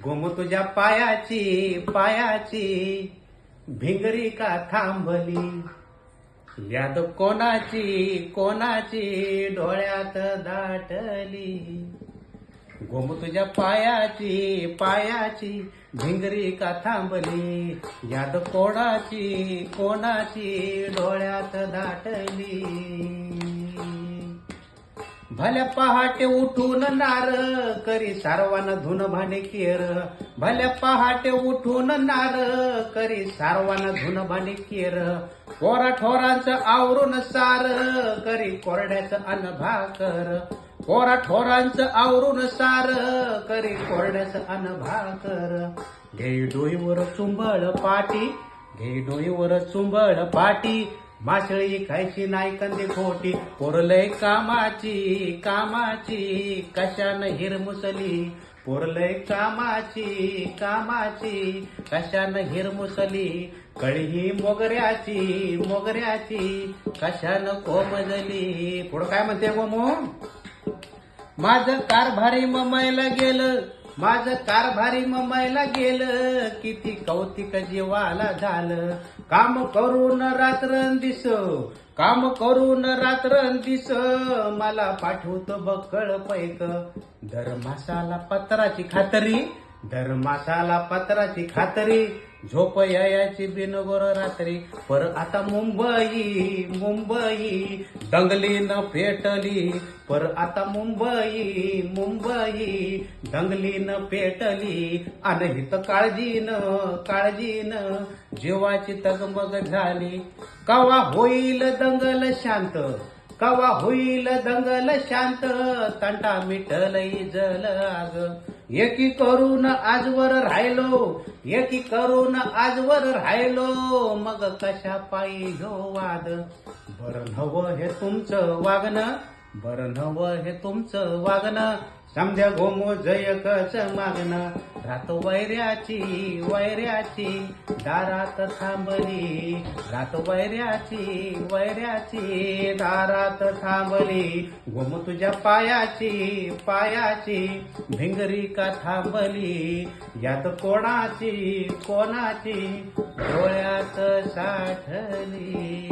गोम तुझ्या पायाची पायाची भिंगरी का थांबली, याद कोणाची कोणाची डोळ्यात दाटली. गोम तुझ्या पायाची पायाची भिंगरी का थांबली, याद कोणाची कोणाची डोळ्यात दाटली. भल्या पहाटे उठून नार करी सारवान धुन भांडे केर, भल्या पहाटे उठून नार करी सारवान धुन भांडे केर. पोरा ठोरांचं आवरून सार करी कोरड्याचं अन्न भाकर, पोरा ठोरांचं आवरून सार करी कोरड्याचं अन्न भाकर. घे डोईवर चुंबळ पाटी, घे डोईवर चुंबळ पाटी, मासळी खायची नाही कंदी खोटी. पोरलय कामाची कामाची कशानं हिरमुसली, पोरलय कामाची कामाची कशानं हिरमुसली. कळी मोगऱ्याची मोगऱ्याची कशानं कोमजली. पुढं काय म्हणते गोमो, माझं कारभारी ममायला गेलं, माझं कारभारी ममायला गेलं, किती कौतिक जीवाला झालं. काम करून रात्रंदिस, काम करून रात्रंदिस, मला पाठवत बक्कळ पैक. दर मासाला पत्राची खातरी, दर मासाला पत्राची खातरी, झोप यायची बिनगोर रात्री. पर आता मुंबई मुंबई दंगली न पेटली, पर आता मुंबई मुंबई दंगली न पेटली. अनहित काळजीन जीवाची तगमग झाली. कवा होईल दंगल शांत, कवा होईल दंगल शांत, तंटा मिटलई जल आग. एकी करून आजवर राहिलो, एकी करून आजवर राहिलो, मग कशा पायी हो वाद. बरं नवं हे तुमचं वागणं, बरं नवं हे तुमचं वागणं, समजा गोमो जयकच मागणं. रात वैऱ्याची वैऱ्याची दारात थांबली, रात वैऱ्याची वैऱ्याची दारात थांबली. गोम तुझ्या पायाची पायाची भिंगरी का थांबली, यात कोणाची कोणाची डोळ्यात साठली.